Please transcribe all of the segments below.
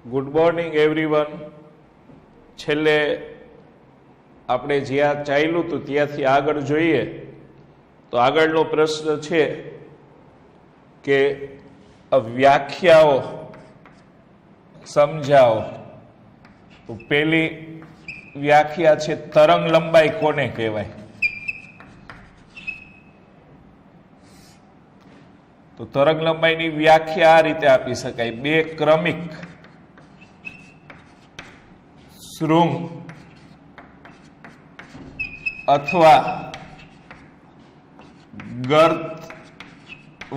Good morning everyone. છેલ્લે આપણે જ્યાં ચાલ્યું હતું ત્યાંથી આગળ જોઈએ તો આગળનો પ્રશ્ન છે કે વ્યાખ્યાઓ સમજાવો. તો પેલી વ્યાખ્યા છે તરંગ લંબાઈ કોને કહેવાય? તો તરંગ લંબાઈની વ્યાખ્યા આ રીતે આપી શકાય: બે ક્રમિક શૃંગ અથવા ગર્ત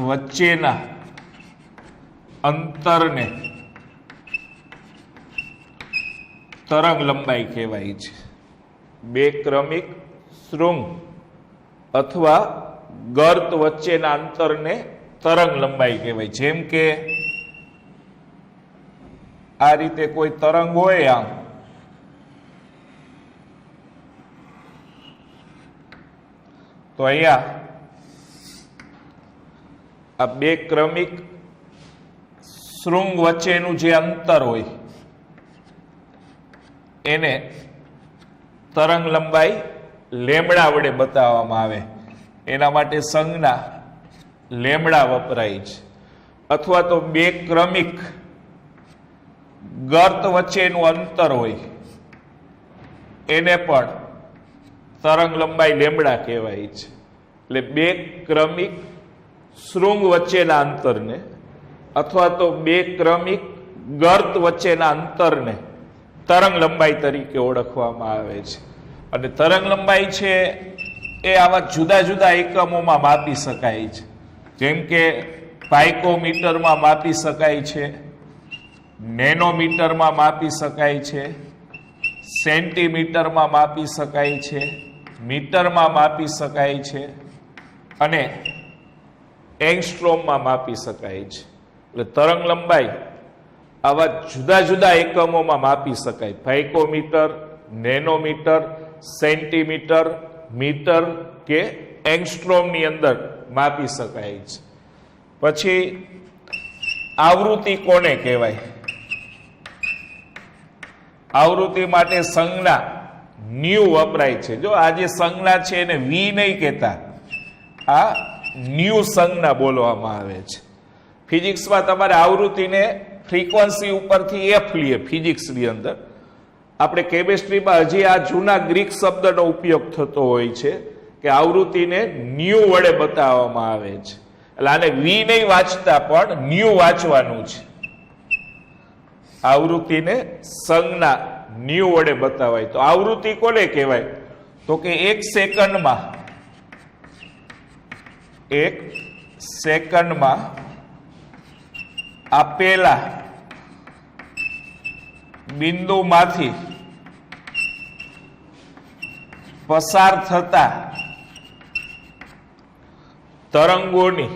વચ્ચેના અંતરને તરંગ લંબાઈ કહેવાય છે. બે ક્રમિક શૃંગ અથવા ગર્ત વચ્ચેના અંતરને તરંગ લંબાઈ કહેવાય. જેમ કે આ રીતે કોઈ તરંગ હોય, આમ તો અહીંયા આ બે ક્રમિક શૃંગ વચ્ચેનું જે અંતર હોય એને તરંગ લંબાઈ લેમડા વડે બતાવવામાં આવે. એના માટે સંજ્ઞા લેમડા વપરાય છે. અથવા તો બે ક્રમિક ગર્ત વચ્ચેનું અંતર હોય એને પણ તરંગ લંબાઈ લેમડા કહેવાય છે. એટલે બે ક્રમિક શૃંગ વચ્ચેના અંતરને અથવા તો બે ક્રમિક ગર્ત વચ્ચેના અંતરને તરંગ લંબાઈ તરીકે ઓળખવામાં આવે છે. અને તરંગ લંબાઈ છે એ આવા જુદા જુદા એકમોમાં માપી શકાય છે. જેમ કે પાઇકોમીટરમાં માપી શકાય છે, નેનોમીટરમાં માપી શકાય છે, સેન્ટીમીટરમાં માપી શકાય છે, મીટરમાં માપી શકાય છે અને એંગસ્ટ્રોમમાં માપી શકાય છે. એટલે તરંગ લંબાઈ આવા જુદા જુદા એકમોમાં માપી શકાય: પાઇકોમીટર, નેનોમીટર, સેન્ટીમીટર, મીટર કે એંગસ્ટ્રોમની અંદર માપી શકાય છે. પછી આવૃત્તિ કોને કહેવાય? આવૃત્તિ માટે સંજ્ઞા ન્યુ વપરાય છે. જો આ જે સંજ્ઞા છે એને વી નહીં કહેતા, આ ન્યુ સંજ્ઞા બોલવામાં આવે છે. ફિઝિક્સમાં તમારે આવૃત્તિને ફ્રીક્વન્સી ઉપરથી એફ લઈએ. ફિઝિક્સની અંદર આપણે કેમિસ્ટ્રીમાં હજી આ જૂના ગ્રીક શબ્દનો ઉપયોગ થતો હોય છે કે આવૃત્તિને ન્યુ વડે બતાવવામાં આવે છે. એટલે આને વી નહીં વાંચતા પણ ન્યુ વાંચવાનું છે. આવૃત્તિને સંજ્ઞા ન્યુ વડે બતાવાય. તો આવૃત્તિ કોને કહેવાય? તો કે એક સેકન્ડમાં આપેલા બિંદુમાંથી પસાર થતા તરંગોની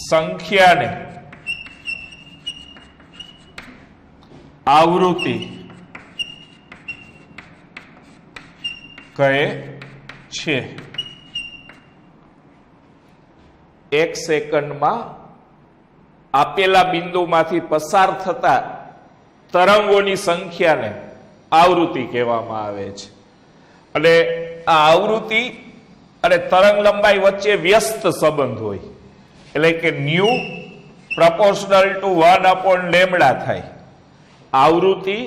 સંખ્યાને આવૃત્તિ કહે છે. એક સેકન્ડમાં આપેલા બિંદુમાંથી પસાર થતા તરંગોની સંખ્યાને આવૃત્તિ કહેવામાં આવે છે. અને આ આવૃત્તિ અને તરંગ લંબાઈ વચ્ચે વ્યસ્ત સંબંધ હોય. એટલે કે ન્યુ પ્રપોર્શનલ ટુ 1/λ થાય. આવૃત્તિ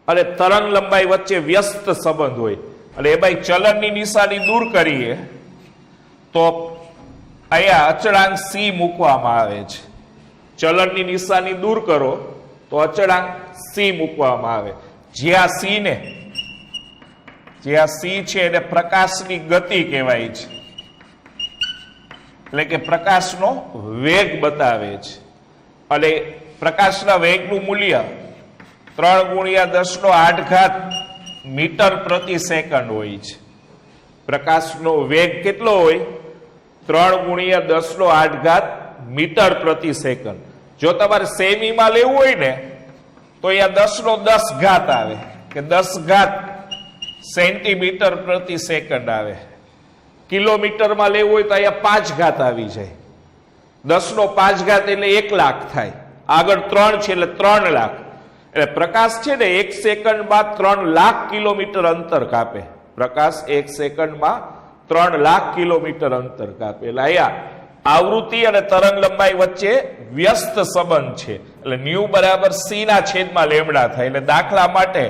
અને તરંગ લંબાઈ વચ્ચે વ્યસ્ત સંબંધ હોય. અને એમાં ચલનની નિશાની દૂર કરીએ તો અહીંયા અચળાંક સી મૂકવામાં આવે છે. ચલનની નિશાની દૂર કરો તો અચળાંક સી મૂકવામાં આવે. જ્યાં સી છે એને પ્રકાશની ગતિ કહેવાય છે. એટલે કે પ્રકાશનો વેગ બતાવે છે. અને પ્રકાશના વેગનું મૂલ્ય 3 × 10⁸ મીટર પ્રતિ સેકન્ડ હોય છે. પ્રકાશનો વેગ કેટલો હોય? 3 × 10⁸ મીટર પ્રતિ સેકન્ડ. જો તમારે સેમીમાં લેવું હોય ને તો અહીંયા 10⁻10 આવે કે 10 સેન્ટીમીટર પ્રતિ સેકન્ડ આવે. કિલોમીટરમાં લેવું હોય તો અહીંયા 5 ઘાત આવી જાય. 10⁵ એટલે 1 લાખ થાય, આગળ 3 છે એટલે 3 લાખ. એટલે પ્રકાશ છે ને 1 સેકન્ડમાં 3 લાખ કિલોમીટર અંતર કાપે. પ્રકાશ 1 સેકન્ડમાં 3 લાખ કિલોમીટર અંતર કાપે. એટલે અહીંયા આવૃત્તિ અને તરંગ લંબાઈ વચ્ચે વ્યસ્ત સંબંધ છે. એટલે ન્યુ બરાબર સી ના છેદમાં લેમડા થાય. એટલે દાખલા માટે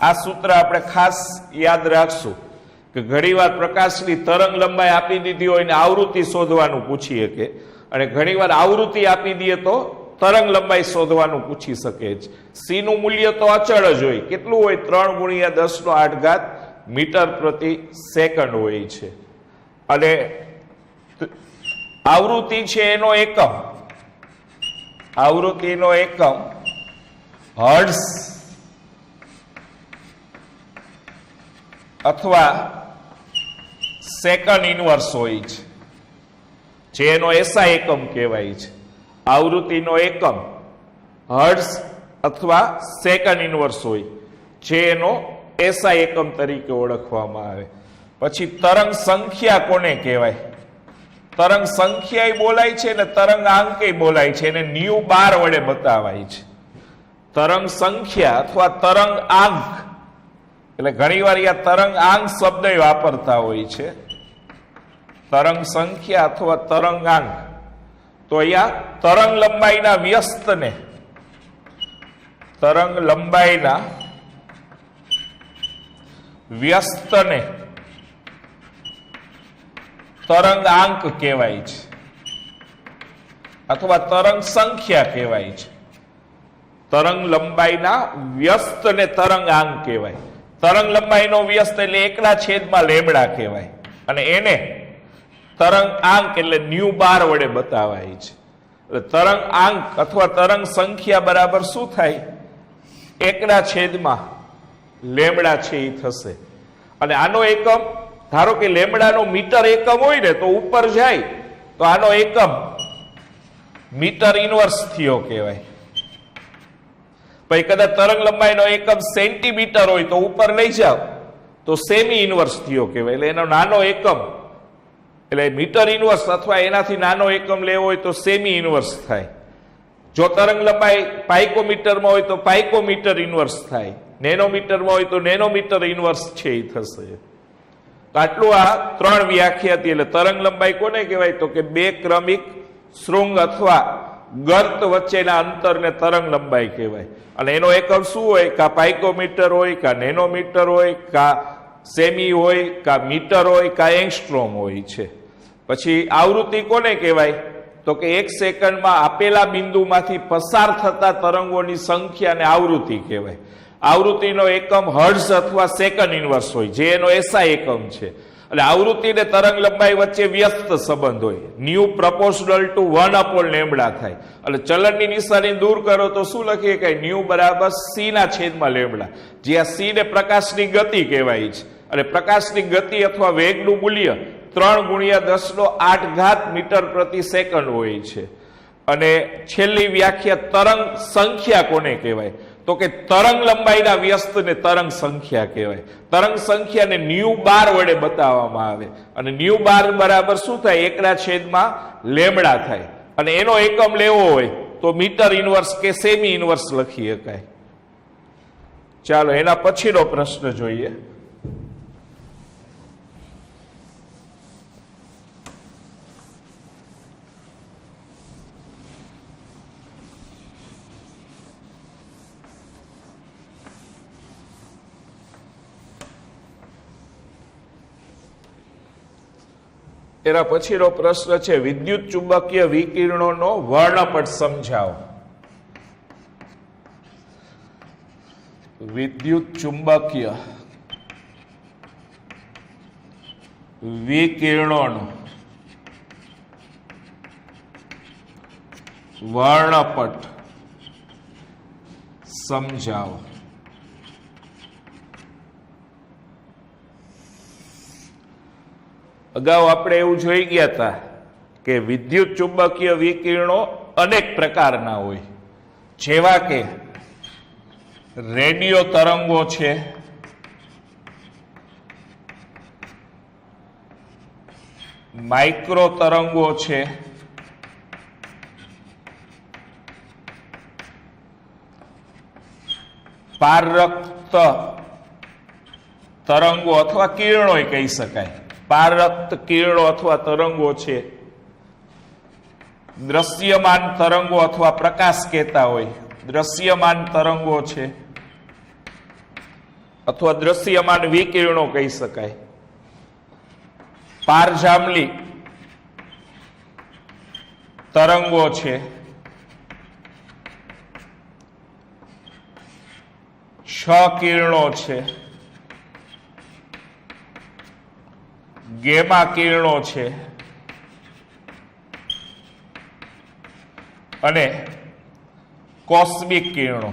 આ સૂત્ર આપણે ખાસ યાદ રાખશું કે ઘણીવાર પ્રકાશની તરંગ લંબાઈ આપી દીધી હોય ને આવૃત્તિ શોધવાનું પૂછીએ કે, અને ઘણીવાર આવૃત્તિ આપી દઈએ તો તરંગ લંબાઈ શોધવાનું પૂછી શકે છે. સી નું મૂલ્ય તો અચળ જ હોય. કેટલું હોય? 3 × 10⁸ મીટર પ્રતિ સેકન્ડ હોય છે. અને આવૃત્તિ છે એનો એકમ, આવૃત્તિનો એકમ હર્ટ્ઝ અથવા સેકન્ડ ઇનવર્સ હોય છે, જે એનો એસઆઈ એકમ કહેવાય છે. આવૃત્તિનો એકમ હર્ટ્ઝ અથવા સેકન્ડ ઇનવર્સ હોય, જે એનો એસઆઈ એકમ તરીકે ઓળખવામાં આવે. પછી તરંગ સંખ્યા કોને કહેવાય? તરંગ સંખ્યા બોલાય છે ને તરંગ આંકે બોલાય છે. એને ન્યુ બાર વડે બતાવાય છે. તરંગ સંખ્યા અથવા તરંગ આંક, એટલે ઘણીવાર આ તરંગ આંક શબ્દ વાપરતા હોય છે. તરંગ સંખ્યા અથવા તરંગ આંક. તો અહીંયા તરંગ લંબાઈના વ્યસ્તને, તરંગ લંબાઈના વ્યસ્તને તરંગ આંક કહેવાય છે અથવા તરંગ સંખ્યા કહેવાય છે. તરંગ લંબાઈના વ્યસ્તને તરંગ આંક કહેવાય. તરંગ લંબાઈનો વ્યસ્ત એટલે 1/લેમડા કહેવાય, અને એને તરંગ આંક એટલે ન્યુ બાર વડે બતાવાય છે. એટલે તરંગ આંક અથવા તરંગ સંખ્યા બરાબર શું થાય? 1/લેમડા છે એ થશે. અને આનો એકમ, ધારો કે લેમડાનો મીટર એકમ હોય ને તો ઉપર જાય તો આનો એકમ મીટર ઇનવર્સ થયો કહેવાય. પછી કદાચ તરંગ લંબાઈનો એકમ સેન્ટીમીટર હોય તો ઉપર લઈ જાવ તો સેમી ઇનવર્સ થયો કહેવાય. એટલે એનો નાનો એકમ એટલે મીટર ઇનવર્સ અથવા એનાથી નાનો એકમ લેવો હોય તો સેમી ઇનવર્સ થાય. જો તરંગ લંબાઈ પાઇકોમીટરમાં હોય તો પાઇકોમીટર ઇનવર્સ થાય. નેનોમીટરમાં હોય તો નેનોમીટર ઇનવર્સ છે એ થશે. આટલું આ 3 વ્યાખ્યા હતી. એટલે તરંગ લંબાઈ કોને કહેવાય? તો કે 2 ક્રમિક શૃંગ અથવા ગર્ત વચ્ચેના અંતરને તરંગ લંબાઈ કહેવાય. અને એનો એકમ શું હોય? કા પાઇકોમીટર હોય, કા નેનોમીટર હોય, કા સેમી હોય, કા મીટર હોય, કા એંગસ્ટ્રોમ હોય છે. પછી આવૃત્તિ કોને કહેવાય? તો કે 1 સેકન્ડમાં આપેલા બિંદુમાંથી પસાર થતા તરંગોની સંખ્યાને આવૃત્તિ કહેવાય. આવૃત્તિનો એકમ હર્ટ્ઝ અથવા સેકન્ડ ઇનવર્સ હોય, જે એનો એસઆઈ એકમ છે. એટલે આવૃત્તિ ને તરંગ લંબાઈ વચ્ચે વ્યસ્ત સંબંધ હોય. ન્યુ પ્રપોર્શનલ ટુ 1/લેમડા થાય. એટલે ચલનની નિશાની દૂર કરો તો શું લખીએ કે ન્યુ બરાબર સી ના છેદમાં લેમડા, જ્યાં સી ને પ્રકાશની ગતિ કહેવાય છે. અને પ્રકાશની ગતિ અથવા વેગનું મૂલ્ય 3 × 10⁸ મીટર પ્રતિ સેકન્ડ હોય છે. અને છેલ્લી વ્યાખ્યા તરંગ સંખ્યા કોને કહેવાય? તો કે તરંગ લંબાઈના વ્યસ્તને તરંગ સંખ્યા કહેવાય. તરંગ સંખ્યાને ન્યુ બાર વડે બતાવવામાં આવે. અને ન્યુ બાર બરાબર શું થાય? 1/લેમડા થાય. અને એનો એકમ લેવો હોય તો મીટર ઇનવર્સ કે સેમી ઇનવર્સ લખી શકાય. ચાલો એના પછીનો પ્રશ્ન જોઈએ. એના પછીનો પ્રશ્ન છે વિદ્યુત ચુંબકીય વિકિરણોનો વર્ણપટ સમજાવો. વિદ્યુત ચુંબકીય વિકિરણોનો વર્ણપટ સમજાવો. અગાઉ આપણે એવું જોઈ ગયા હતા કે વિદ્યુત ચુંબકીય વિકિરણો અનેક પ્રકારના હોય, જેવા કે રેડિયો તરંગો છે, માઇક્રો તરંગો છે, પારરક્ત તરંગો અથવા કિરણો કહી શકાય. પારરક્ત કિરણો અથવા તરંગો છે. દ્રશ્યમાન તરંગો અથવા પ્રકાશ કહેતા હોય, દ્રશ્યમાન તરંગો છે અથવા દ્રશ્યમાન વિકિરણો કહી શકાય. પારજાંબલી તરંગો છે, ક્ષ કિરણો છે, ગેમા કિરણો છે અને કોસ્મિક કિરણો.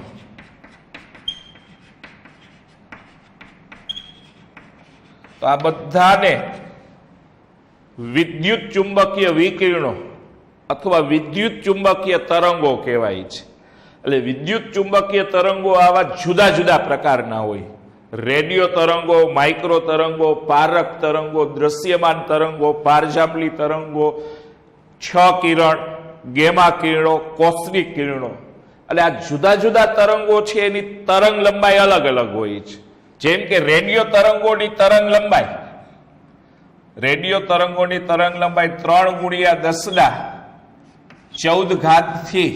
તો આ બધાને વિદ્યુત ચુંબકીય વિકિરણો અથવા વિદ્યુત ચુંબકીય તરંગો કહેવાય છે. એટલે વિદ્યુત ચુંબકીય તરંગો આવા જુદા જુદા પ્રકારના હોય. રેડિયો તરંગો, માઇક્રો તરંગો, પારક તરંગો, દ્રશ્યમાન તરંગો, પારજાંબલી તરંગો, છ કિરણ, ગેમા કિરણો, કોસ્મિક કિરણો. એટલે આ જુદા જુદા તરંગો છે એની તરંગ લંબાઈ અલગ અલગ હોય છે. જેમ કે રેડિયો તરંગોની તરંગ લંબાઈ, રેડિયો તરંગોની તરંગ લંબાઈ 3×10⁻14 થી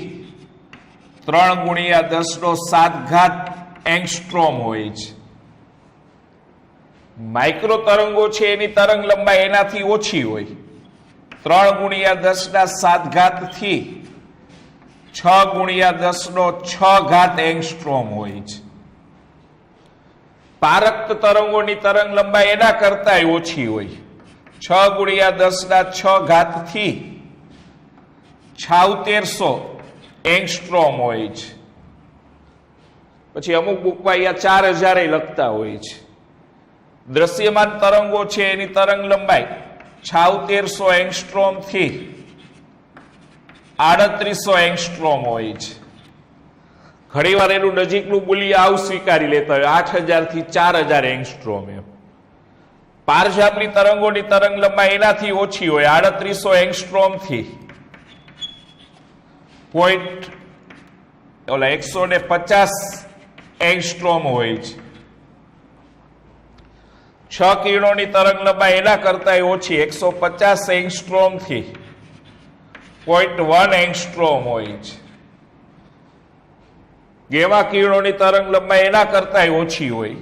3×10⁷ એંગસ્ટ્રોમ હોય છે. માઇક્રો તરંગો છે એની તરંગ લંબાઈ એનાથી ઓછી હોય, 3×10⁷ થી 6×10⁶ એંગસ્ટ્રોમ હોય છે. પારક્ત તરંગોની તરંગ લંબાઈ એના કરતા ઓછી હોય, 6×10⁶ થી 7600 એંગસ્ટ્રોમ હોય છે. પછી અમુક બુકમાં અહીંયા 4000 લખતા હોય છે. દ્રશ્યમાન તરંગો છે એની તરંગ લંબાઈ 7600 એંગસ્ટ્રોમ થી 3800 એંગસ્ટ્રોમ હોય છે. ઘણી વાર એનું નજીકનું મૂલ્ય આવું સ્વીકારી લેતા હોય, 8000 થી 4000 એંગસ્ટ્રોમ. એમ પારજાંબલી તરંગોની તરંગ લંબાઈ એનાથી ઓછી હોય, 3800 એંગસ્ટ્રોમ થી 150 એંગસ્ટ્રોમ હોય છે. છ કિરણોની તરંગ લંબાઈ એના કરતા ઓછી, 150 એંગસ્ટ્રોમ થી 0.1 એંગસ્ટ્રોમ હોય છે. ગેમા કિરણોની તરંગ લંબાઈ એના કરતા ઓછી હોય,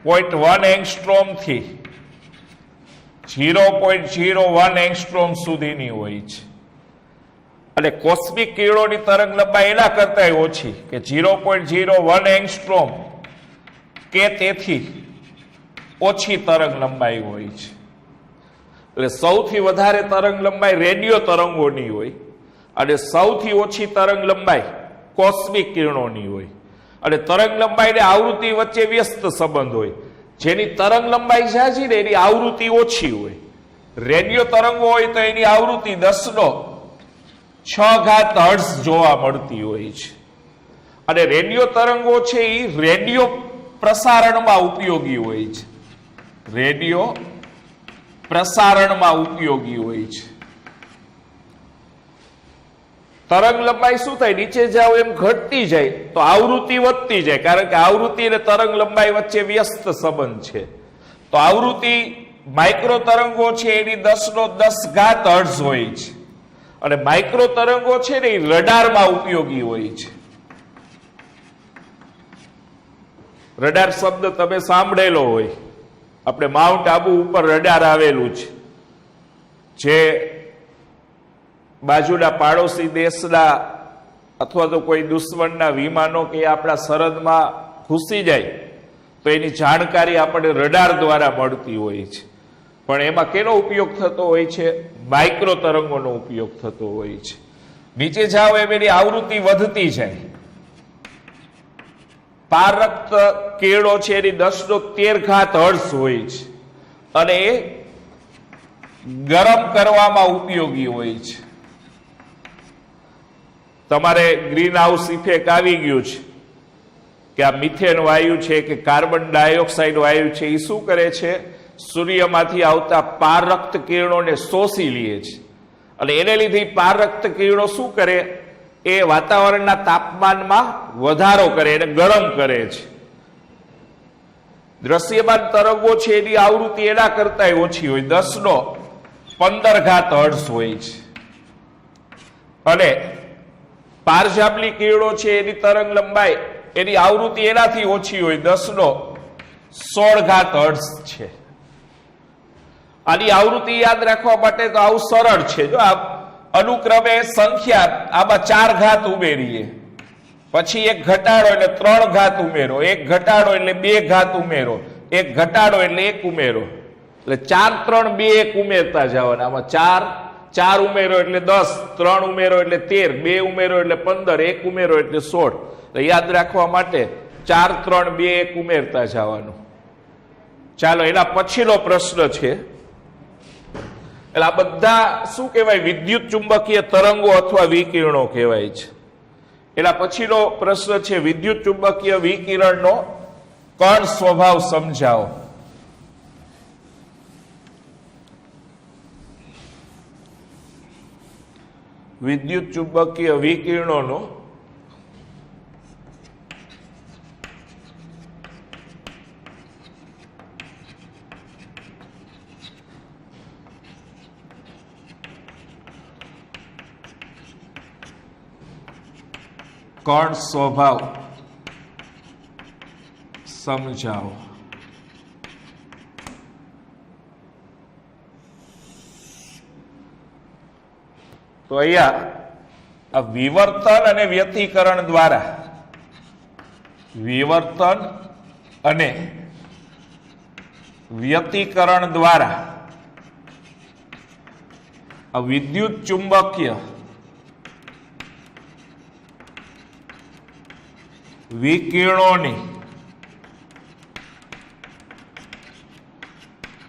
0.1 એંગસ્ટ્રોમ થી 0.01 એંગસ્ટ્રોમ સુધીની હોય છે. અને કોસ્મિક કિરણોની તરંગ લંબાઈ એના કરતા ઓછી કે 0.01 એંગસ્ટ્રોમ કે તેથી ઓછી તરંગ લંબાઈ હોય છે. એટલે સૌથી વધારે તરંગ લંબાઈ રેડિયો તરંગોની હોય અને સૌથી ઓછી તરંગ લંબાઈ કોસ્મિક કિરણોની હોય. અને તરંગ લંબાઈ ને આવૃત્તિ વચ્ચે વ્યસ્ત સંબંધ હોય. જેની તરંગ લંબાઈ ઝાઝી ને એની આવૃત્તિ ઓછી હોય. રેડિયો તરંગો હોય તો એની આવૃત્તિ 10⁶ હર્ટ્ઝ જોવા મળતી હોય છે. અને રેડિયો તરંગો છે એ રેડિયો પ્રસારણમાં ઉપયોગી હોય છે. રેડિયો પ્રસારણમાં ઉપયોગી હોય છે. તરંગ લંબાઈ શું થાય, નીચે જાવ એમ ઘટતી જાય તો આવૃત્તિ વધતી જાય, કારણ કે આવૃત્તિ અને તરંગ લંબાઈ વચ્ચે વ્યસ્ત સંબંધ છે. તો આવૃત્તિ માઇક્રો તરંગો છે એની 10⁻10 હર્ટ્ઝ હોય છે. અને માઇક્રો તરંગો છે ને એ રડારમાં ઉપયોગી હોય છે. રડાર શબ્દ તમે સાંભળેલો હોય. આપણે માઉન્ટ આબુ ઉપર રડાર આવેલું છે, જે બાજુના પાડોશી દેશના અથવા તો કોઈ દુશ્મનના વિમાનો કે આપણા સરહદમાં ઘૂસી જાય તો એની જાણકારી આપણને રડાર દ્વારા મળતી હોય છે. પણ એમાં કેનો ઉપયોગ થતો હોય છે? માઇક્રો તરંગોનો ઉપયોગ થતો હોય છે. નીચે જાઓ એમ એની આવૃત્તિ વધતી જાય. પારરક્ત કિરણો છે એની 10⁻13 હર્ટ્ઝ હોય છે અને એ ગરમ કરવામાં ઉપયોગી હોય છે. તમારે ગ્રીન હાઉસ ઇફેક્ટ આવી ગયું છે કે આ મિથેન વાયુ છે કે કાર્બન ડાયોક્સાઇડ વાયુ છે, એ શું કરે છે? સૂર્યમાંથી આવતા પારરક્ત કિરણોને શોષી લે છે. અને એને લીધે પારરક્ત કિરણો શું કરે? એ વાતાવરણના તાપમાનમાં વધારો કરે એને ગરમ કરે છે. દ્રશ્યમાન તરંગો છે એની આવૃત્તિ એના કરતા ઓછી હોય, 10^15 હર્ટ્ઝ હોય છે. અને પારજાંબલી કિરણો છે એની તરંગ લંબાઈ એની આવૃત્તિ એનાથી ઓછી હોય, 10^16 હર્ટ્ઝ છે. આની આવૃત્તિ યાદ રાખવા માટે તો આવું સરળ છે. જો આ અનુક્રમે સંખ્યા આમાં 4 ઘાત ઉમેરીએ, પછી એક ઘટાડો એટલે 3 ઘાત ઉમેરો, એક ઘટાડો એટલે 2 ઘાત ઉમેરો, એક ઘટાડો એટલે 1 ઉમેરો, એટલે 4, 3, 2, 1 ઉમેરતા જવાના. આમાં 4 ઉમેરો એટલે 10, 3 ઉમેરો એટલે 13, 2 ઉમેરો એટલે 15, 1 ઉમેરો એટલે 16. એટલે યાદ રાખવા માટે 4, 3, 2, 1 ઉમેરતા જવાનું. ચાલો એના પછીનો પ્રશ્ન છે. એટલે આ બધા શું કહેવાય? વિદ્યુત ચુંબકીય તરંગો અથવા વિકિરણો કહેવાય છે. એના પછીનો પ્રશ્ન છે વિદ્યુત ચુંબકીય વિકિરણનો કણ સ્વભાવ સમજાવો. વિદ્યુત ચુંબકીય વિકિરણોનો કણ સ્વભાવ સમજાવો. તો અહીંયા આ વિવર્તન અને વ્યતિકરણ દ્વારા આ વિદ્યુત ચુંબકીય વિકિરણોની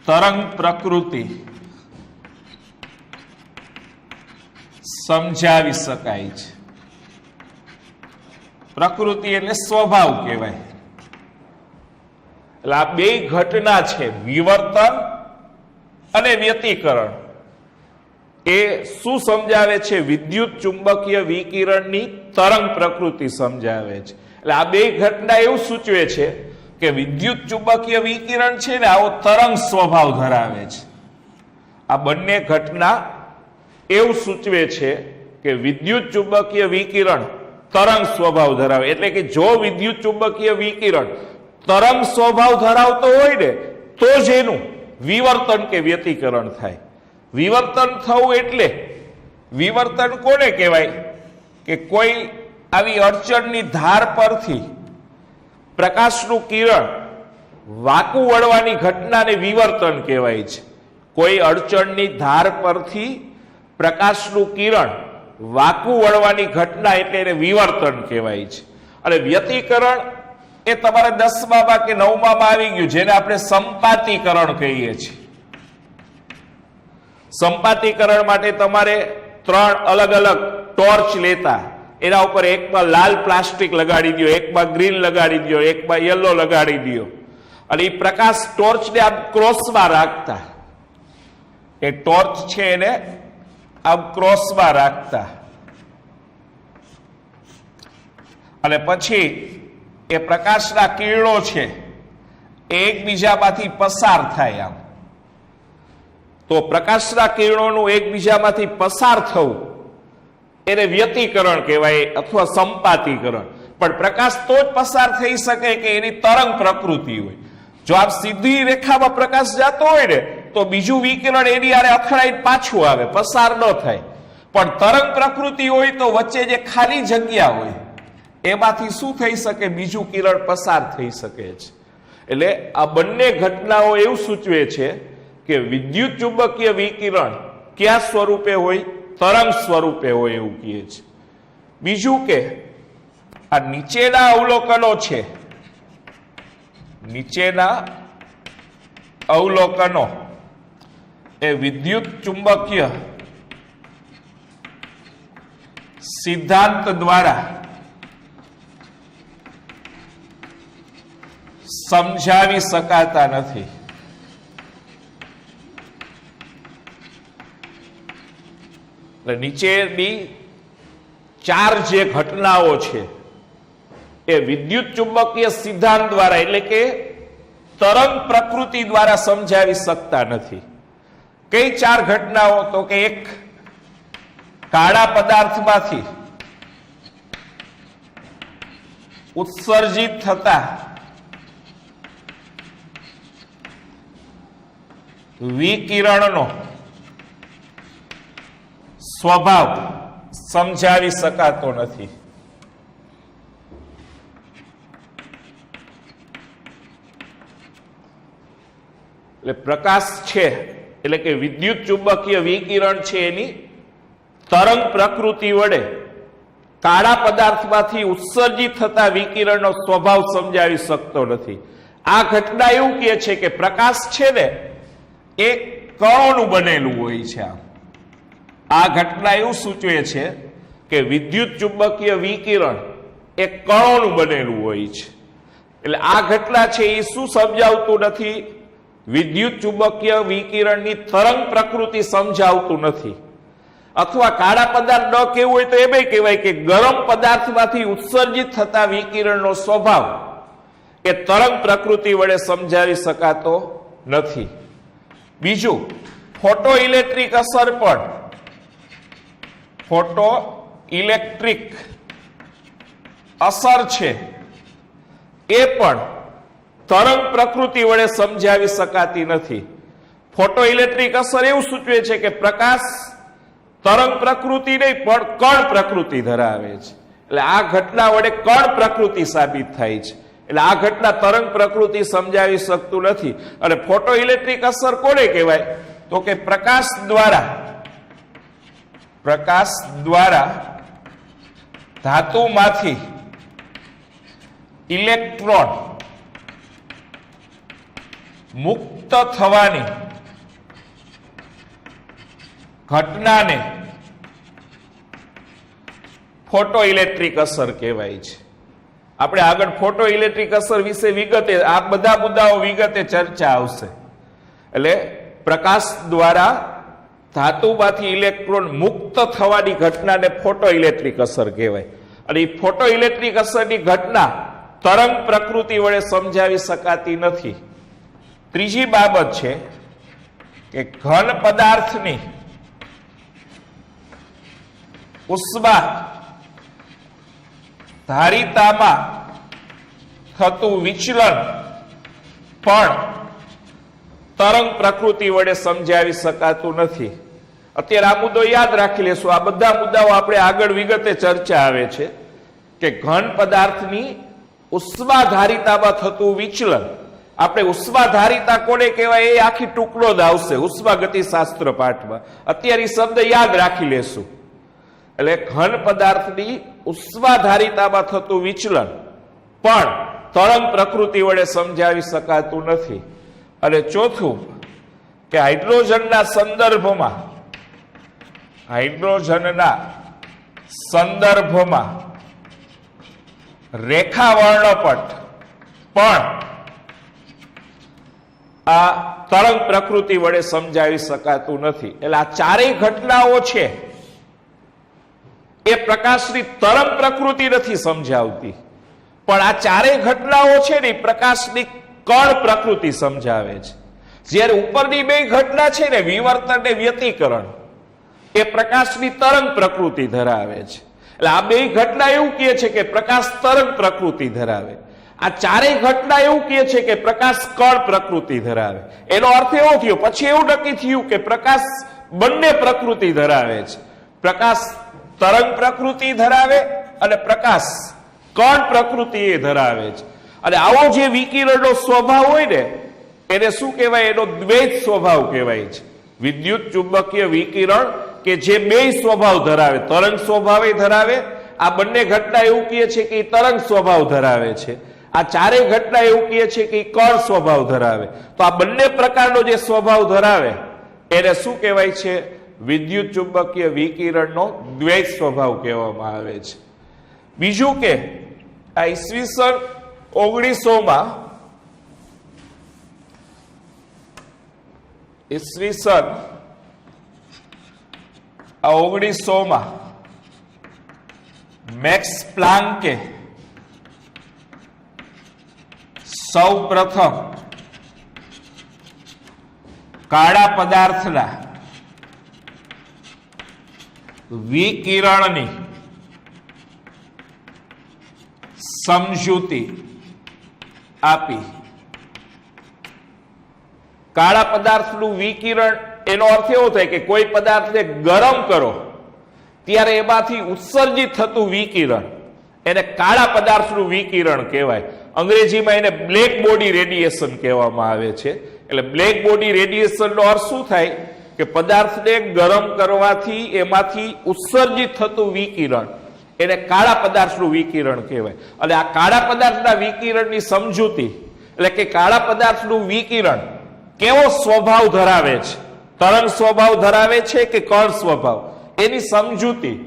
તરંગ પ્રકૃતિ સમજાવી શકાય છે. પ્રકૃતિ એટલે સ્વભાવ કહેવાય. એટલે આ બે ઘટના છે, વિવર્તન અને વ્યતિકરણ. એ શું સમજાવે છે? વિદ્યુત ચુંબકીય વિકિરણની તરંગ પ્રકૃતિ સમજાવે છે. એટલે આ બે ઘટના એવું સૂચવે છે કે વિદ્યુત ચુંબકીય વિકિરણ છે ને આવો તરંગ સ્વભાવ ધરાવે છે. આ બંને ઘટના એવું સૂચવે છે કે વિદ્યુત ચુંબકીય વિકિરણ તરંગ સ્વભાવ ધરાવે. એટલે કે જો વિદ્યુત ચુંબકીય વિકિરણ તરંગ સ્વભાવ ધરાવતો હોય ને તો જ એનું વિવર્તન કે વ્યતિકરણ થાય. વિવર્તન થવું એટલે વિવર્તન કોને કહેવાય? કે કોઈ આવી અડચણની ધાર પરથી પ્રકાશનું કિરણ વાંકું વળવાની ઘટનાને વિવર્તન કહેવાય છે. કોઈ અડચણની ધાર પરથી પ્રકાશનું કિરણ વાંકું વળવાની ઘટના એટલે એને વિવર્તન કહેવાય છે. અને વ્યતિકરણ એ તમારા 10માં કે 9માં આવી ગયું, જેને આપણે સંપાતીકરણ કહીએ છીએ. સંપાતીકરણ માટે તમારે 3 અલગ અલગ ટોર્ચ લેતા, એના ઉપર એકમાં લાલ પ્લાસ્ટિક લગાડી દો, એકમાં ગ્રીન લગાડી દો, એકમાં યલો લગાડી દો, અને એ પ્રકાશ ટોર્ચને આમ ક્રોસમાં રાખતા. એ ટોર્ચ છે એને આમ ક્રોસમાં રાખતા, અને પછી એ પ્રકાશના કિરણો છે એ એકબીજામાંથી પસાર થાય. આમ તો પ્રકાશના કિરણોનું એકબીજામાંથી પસાર થવું એને વ્યતિકરણ કહેવાય અથવા સંપાતીકરણ. પણ પ્રકાશ તો જ પસાર થઈ શકે કે એની તરંગ પ્રકૃતિ હોય. જો આમ સીધી રેખામાં પ્રકાશ જતો હોય ને તો બીજું વિકિરણ એની આરે અથડાઈને પાછું આવે, પસાર ન થાય. પણ તરંગ પ્રકૃતિ હોય તો વચ્ચે જે ખાલી જગ્યા હોય એમાંથી શું થઈ શકે? બીજું કિરણ પસાર થઈ શકે છે. એટલે આ બંને ઘટનાઓ એવું સૂચવે છે કે વિદ્યુત ચુંબકીય વિકિરણ કયા સ્વરૂપે હોય? તરંગ સ્વરૂપે હોય એવું કહે છે. બીજું કે આ નીચેના અવલોકનો છે, નીચેના અવલોકનો એ વિદ્યુત ચુંબકીય સિદ્ધાંત દ્વારા સમજાવી શકાતા નથી. નીચેની ચાર જે ઘટનાઓ છે એ વિદ્યુત ચુંબકીય સિદ્ધાંત દ્વારા એટલે કે તરંગ પ્રકૃતિ દ્વારા સમજાવી શકતા નથી. કઈ ચાર ઘટનાઓ? તો કે એક, કાળા પદાર્થમાંથી ઉત્સર્જિત થતા વિકિરણનો સ્વભાવ સમજાવી શકાતો નથી. એટલે પ્રકાશ છે એટલે કે વિદ્યુત ચુંબકીય વિકિરણ છે એની તરંગ પ્રકૃતિ વડે કાળા પદાર્થમાંથી ઉત્સર્જિત થતા વિકિરણનો સ્વભાવ સમજાવી શકતો નથી. આ ઘટના એવું કહે છે કે પ્રકાશ છે ને એ કણોનું બનેલું હોય છે. આ ઘટના એવું સૂચવે છે કે વિદ્યુત ચુંબકીય વિકિરણ એ કણોનું બનેલું હોય છે. એટલે આ ઘટના છે એ શું સમજાવતું નથી? વિદ્યુત ચુંબકીય વિકિરણની તરંગ પ્રકૃતિ સમજાવતું નથી. અથવા કાળા પદાર્થ ન કહેવું હોય તો એમ કહેવાય કે ગરમ પદાર્થમાંથી ઉત્સર્જિત થતા વિકિરણનો સ્વભાવ એ તરંગ પ્રકૃતિ વડે સમજાવી શકાતો નથી. બીજું, ફોટો ઇલેક્ટ્રિક અસર પણ ફોટો ઇલેક્ટ્રિક અસર છે એ પણ તરંગ પ્રકૃતિ વડે સમજાવી શકાતી નથી. ફોટો ઇલેક્ટ્રિક અસર એવું સૂચવે છે કે પ્રકાશ તરંગ પ્રકૃતિ નહીં પણ કણ પ્રકૃતિ ધરાવે છે. એટલે આ ઘટના વડે કણ પ્રકૃતિ સાબિત થાય છે. એટલે આ ઘટના તરંગ પ્રકૃતિ સમજાવી શકતું નથી. અને ફોટો ઇલેક્ટ્રિક અસર કોને કહેવાય? તો કે પ્રકાશ દ્વારા ધાતુમાંથી ઇલેક્ટ્રોન મુક્ત થવાની ઘટનાને ફોટો ઇલેક્ટ્રિક અસર કહેવાય છે. આપણે આગળ ફોટો ઇલેક્ટ્રિક અસર વિશે વિગતે આ બધા મુદ્દાઓ વિગતે ચર્ચા આવશે. એટલે પ્રકાશ દ્વારા ધાતુમાંથી ઇલેક્ટ્રોન મુક્ત થવાની ઘટનાને ફોટો ઇલેક્ટ્રિક અસર કહેવાય. અને એ ફોટો ઇલેક્ટ્રિક અસરની ઘટના તરંગ પ્રકૃતિ વડે સમજાવી શકાતી નથી. ત્રીજી બાબત છે કે ઘન પદાર્થની ઉષ્મા ધારિતામાં થતું વિચલન પણ તરંગ પ્રકૃતિ વડે સમજાવી શકાતું નથી. અત્યારે આ મુદ્દો યાદ રાખી લેશું. આ બધા મુદ્દાઓ આપણે આગળ વિગતે ચર્ચા આવે છે કે ઘન પદાર્થની ઉષ્મા ધારિતામાં થતું વિચલન. આપણે ઉષ્મા ધારિતા કોને કહેવાય એ આખી ટુકડો જ આવશે ઉષ્મા ગતિશાસ્ત્ર પાઠમાં. અત્યારે એ શબ્દ યાદ રાખી લેશું. એટલે ઘન પદાર્થની ઉષ્મા ધારિતામાં થતું વિચલન પણ તરંગ પ્રકૃતિ વડે સમજાવી શકાતું નથી. અને ચોથું કે હાઇડ્રોજનના સંદર્ભમાં રેખા વર્ણપટ પણ આ તરંગ પ્રકૃતિ વડે સમજાવી શકાતું નથી. એટલે આ ચારેય ઘટનાઓ છે એ પ્રકાશની તરંગ પ્રકૃતિ નથી સમજાવતી, પણ આ ચારેય ઘટનાઓ છે ને પ્રકાશની કણ પ્રકૃતિ સમજાવે છે. જ્યારે ઉપરની બે ઘટના છે ને વિવર્તન ને વ્યતિકરણ એ પ્રકાશની તરંગ પ્રકૃતિ ધરાવે છે. એટલે આ બે ઘટના એવું કહે છે કે પ્રકાશ તરંગ પ્રકૃતિ ધરાવે. આ ચારેય ઘટના એવું કહે છે કે પ્રકાશ કણ પ્રકૃતિ ધરાવે. એનો અર્થ એવો થયો, પછી એવું નક્કી થયું કે પ્રકાશ બંને પ્રકૃતિ ધરાવે છે. પ્રકાશ તરંગ પ્રકૃતિ ધરાવે અને પ્રકાશ કણ પ્રકૃતિ એ ધરાવે છે. અને આવો જે વિકિરણનો સ્વભાવ હોય ને એને શું કહેવાય? એનો દ્વૈત સ્વભાવ કહેવાય છે. વિદ્યુત ચુંબકીય વિકિરણ કે જે બે સ્વભાવ ધરાવે, તરંગ સ્વભાવ ધરાવે. આ બંને ઘટના એવું કહે છે કે તરંગ સ્વભાવ ધરાવે છે. આ ચારેય ઘટના એવું કહે છે કે કણ સ્વભાવ ધરાવે. તો આ બંને પ્રકારનો જે સ્વભાવ ધરાવે એને શું કહેવાય છે? વિદ્યુત ચુંબકીય વિકિરણનો દ્વૈત સ્વભાવ કહેવામાં આવે છે. બીજું કે આ ઈસવીસન 1900 માં મેક્સ પ્લાન્કે સૌ પ્રથમ કાળા પદાર્થના વિકિરણની સમજૂતી આપી. કાળા પદાર્થનું વિકિરણ એનો અર્થ એવો થાય કે કોઈ પદાર્થને ગરમ કરો ત્યારે એમાંથી ઉત્સર્જિત થતું વિકિરણ એને કાળા પદાર્થનું વિકિરણ કહેવાય. અંગ્રેજીમાં એને બ્લેક બોડી રેડિયેશન કહેવામાં આવે છે. એટલે બ્લેક બોડી રેડિયેશનનો અર્થ શું થાય કે પદાર્થને ગરમ કરવાથી એમાંથી ઉત્સર્જિત થતું વિકિરણ એને કાળા પદાર્થનું વિકિરણ કહેવાય. અને આ કાળા પદાર્થના વિકિરણની સમજૂતી એટલે કે કાળા પદાર્થનું વિકિરણ કેવો સ્વભાવ ધરાવે છે, તરંગ સ્વભાવ ધરાવે છે કે કણ સ્વભાવ, એની સમજૂતી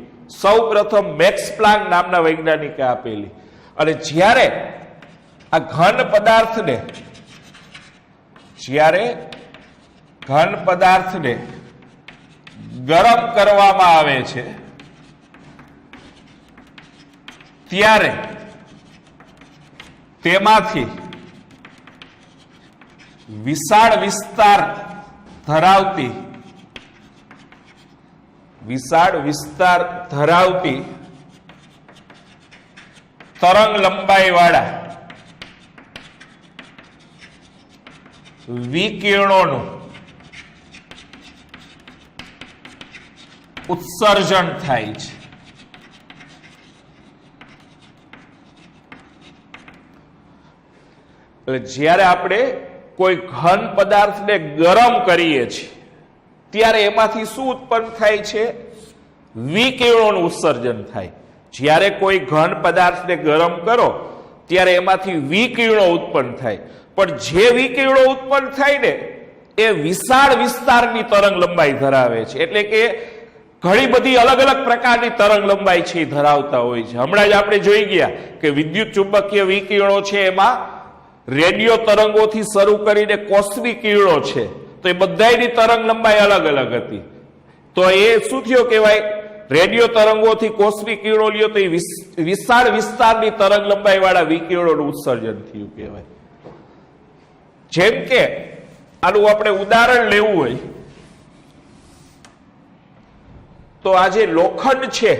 સૌ પ્રથમ મેક્સ પ્લાન્ક નામના વૈજ્ઞાનિકે આપેલી. અને જ્યારે આ ઘન પદાર્થને ગરમ કરવામાં આવે છે ત્યારે તેમાંથી વિશાળ વિસ્તાર ધરાવતી તરંગ લંબાઈ વાળા વિકિરણોનું ઉત્સર્જન થાય છે. એટલે જ્યારે આપણે કોઈ ઘન પદાર્થને ગરમ કરીએ છીએ ત્યારે એમાંથી શું ઉત્પન્ન થાય છે? વિકિરણોનું ઉત્સર્જન થાય. જ્યારે કોઈ ઘન પદાર્થને ગરમ કરો ત્યારે એમાંથી વિકિરણો ઉત્પન્ન થાય. પણ જે વિકિરણો ઉત્પન્ન થાય ને એ વિશાળ વિસ્તારની તરંગ લંબાઈ ધરાવે છે. એટલે કે ઘણી બધી અલગ અલગ પ્રકારની તરંગ લંબાઈ છે એ ધરાવતા હોય છે. હમણાં જ આપણે જોઈ ગયા કે વિદ્યુત ચુંબકીય વિકિરણો છે એમાં રેડિયો તરંગોથી શરૂ કરીને કોસ્મિક કિરણો છે, તો એ બધાની તરંગ લંબાઈ અલગ અલગ હતી. તો એ શું થયો કહેવાય? રેડિયો તરંગોથી કોસ્મિક કિરણો લ્યો તો એ વિશાળ વિસ્તારની તરંગ લંબાઈ વાળા વિકિરણોનું ઉત્સર્જન થયું કહેવાય. જેમ કે આનું આપણે ઉદાહરણ લેવું હોય તો આ જે લોખંડ છે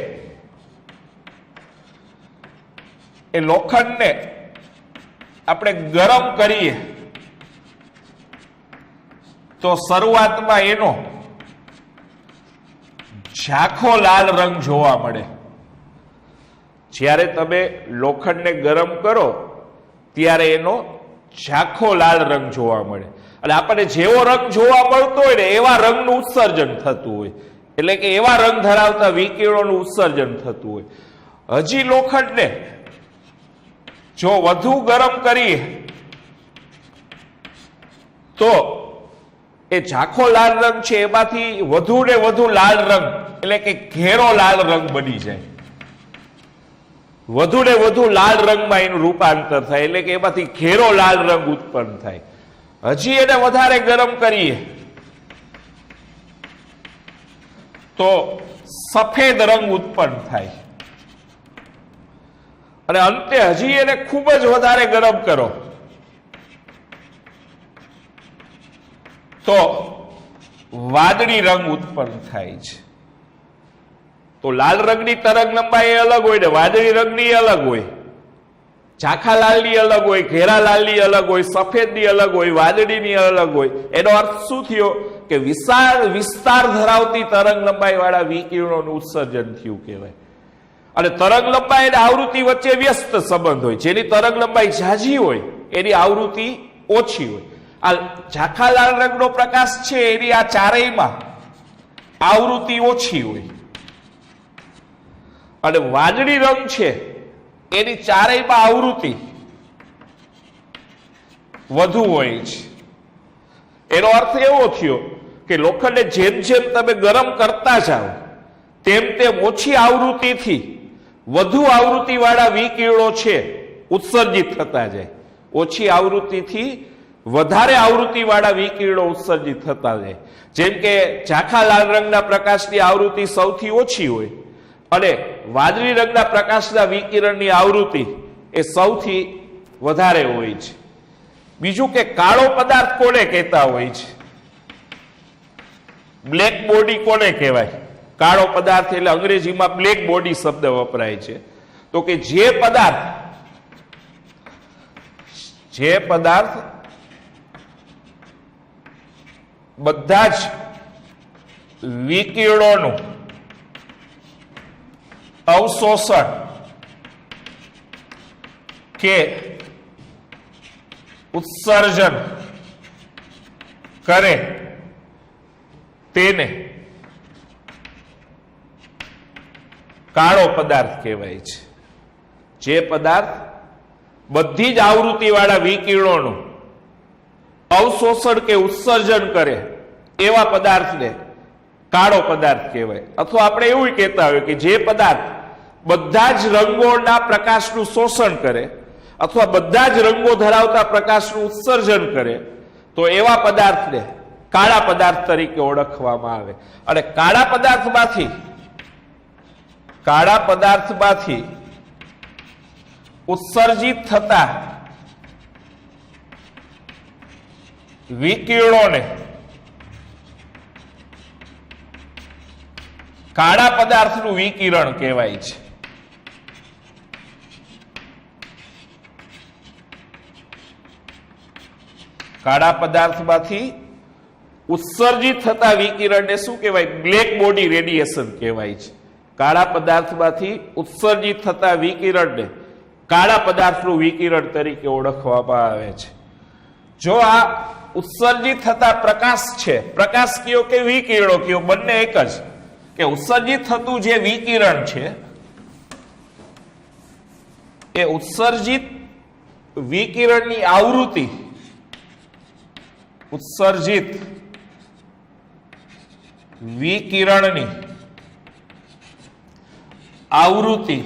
એ લોખંડને આપણે ગરમ કરીએ તો શરૂઆતમાં એનો ઝાંખો લાલ રંગ જોવા મળે. જ્યારે તમે લોખંડને ગરમ કરો ત્યારે એનો ઝાંખો લાલ રંગ જોવા મળે. અને આપણને જેવો રંગ જોવા મળતો હોય ને એવા રંગનું ઉત્સર્જન થતું હોય. એટલે કે એવા રંગ ધરાવતા વિકિરણોનું ઉત્સર્જન થતું હોય. હજી લોખંડને જો વધુ ગરમ કરીએ તો એ ઝાંખો લાલ રંગ છે એમાંથી વધુ ને વધુ લાલ રંગ એટલે કે ઘેરો લાલ રંગ બની જાય. વધુ ને વધુ લાલ રંગમાં એનું રૂપાંતર થાય. એટલે કે એમાંથી ઘેરો લાલ રંગ ઉત્પન્ન થાય. હજી એને વધારે ગરમ કરીએ તો સફેદ રંગ ઉત્પન્ન થાય. અને અંતે હજી એને ખૂબ જ વધારે ગરમ કરો તો વાદળી રંગ ઉત્પન્ન થાય છે. તો લાલ રંગની તરંગ લંબાઈ અલગ હોય ને વાદળી રંગની અલગ હોય, ઝાંખા લાલની અલગ હોય, ઘેરા લાલની અલગ હોય, સફેદની અલગ હોય, વાદળીની અલગ હોય. એનો અર્થ શું થયો કે વિશાળ વિસ્તાર ધરાવતી તરંગ લંબાઈ વાળા વિકિરણોનું ઉત્સર્જન થયું કહેવાય. અને તરંગ લંબાઈ અને આવૃત્તિ વચ્ચે વ્યસ્ત સંબંધ હોય. જેની તરંગ લંબાઈ ઝાઝી હોય એની આવૃત્તિ ઓછી હોય. આ ઝાંખા લાલ રંગનો પ્રકાશ છે એની આ ચારેયમાં આવૃત્તિ ઓછી હોય. અને વાદળી રંગ છે એની ચારેયમાં આવૃત્તિ વધુ હોય છે. એનો અર્થ એવો થયો કે લોખંડને જેમ જેમ તમે ગરમ કરતા જાઓ તેમ તેમ ઓછી આવૃત્તિથી વધુ આવૃત્તિ વાળા વિકિરણો છે ઉત્સર્જિત થતા જાય. ઓછી આવૃત્તિથી વધારે આવૃત્તિ વાળા વિકિરણો ઉત્સર્જિત થતા જાય. જેમ કે ઝાંખા લાલ રંગના પ્રકાશની આવૃત્તિ સૌથી ઓછી હોય અને વાદળી રંગના પ્રકાશના વિકિરણની આવૃત્તિ એ સૌથી વધારે હોય છે. બીજું કે કાળો પદાર્થ કોને કહેતા હોય છે? બ્લેક બોડી કોને કહેવાય? કાળો પદાર્થ એટલે અંગ્રેજીમાં બ્લેક બોડી શબ્દ વપરાય છે. તો કે જે પદાર્થ બધા જ વિકિરણોનું અવશોષણ કે ઉત્સર્જન કરે તેને કાળો પદાર્થ કહેવાય છે. જે પદાર્થ બધી જ આવૃત્તિવાળા વિકિરણોનું અવશોષણ કે ઉત્સર્જન કરે એવા પદાર્થને કાળો પદાર્થ કહેવાય. અથવા આપણે એવું કહેતા હોય કે જે પદાર્થ બધા જ રંગોના પ્રકાશનું શોષણ કરે અથવા બધા જ રંગો ધરાવતા પ્રકાશનું ઉત્સર્જન કરે તો એવા પદાર્થને કાળા પદાર્થ તરીકે ઓળખવામાં આવે. અને કાળા પદાર્થમાંથી ઉત્સર્જિત થતા વિકિરણોને કાળા પદાર્થનું વિકિરણ કહેવાય છે. કાળા પદાર્થમાંથી ઉત્સર્જિત થતા વિકિરણને શું કહેવાય? બ્લેક બોડી રેડિયેશન કહેવાય છે. કાળા પદાર્થમાંથી ઉત્સર્જિત થતા વિકિરણને કાળા પદાર્થનું વિકિરણ તરીકે ઓળખવામાં આવે છે. જો આ ઉત્સર્જિત થતા પ્રકાશ છે, પ્રકાશ કયો કે વિકિરણો કયો, બંને એક જ, કે ઉત્સર્જિત થતું જે વિકિરણ છે એ ઉત્સર્જિત વિકિરણની આવૃત્તિ ઉત્સર્જિત વિકિરણની આવૃત્તિ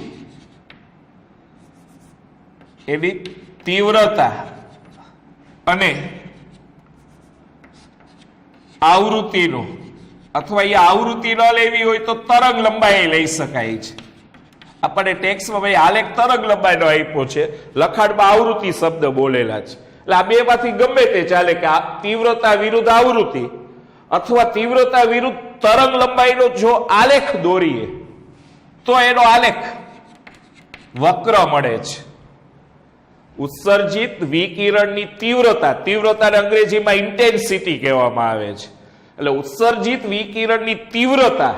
એની તીવ્રતા અને આવૃત્તિનું અથવા એ આવૃત્તિ ન લેવી હોય તો તરંગ લંબાઈ લઈ શકાય છે. આપણે ટેક્સમાં ભાઈ આલેખ તરંગ લંબાઈનો આપ્યો છે, લખાણમાં આવૃત્તિ શબ્દ બોલેલા છે. એટલે આ બે માંથી ગમે તે ચાલે કે તીવ્રતા વિરુદ્ધ આવૃત્તિ અથવા તીવ્રતા વિરુદ્ધ તરંગ લંબાઈનો જો આલેખ દોરીએ તો એનો આલેખ વક્ર મળે છે. ઉત્સર્જિત વિકિરણની તીવ્રતાને અંગ્રેજીમાં ઇન્ટેન્સિટી કહેવામાં આવે છે. એટલે ઉત્સર્જિત વિકિરણની તીવ્રતા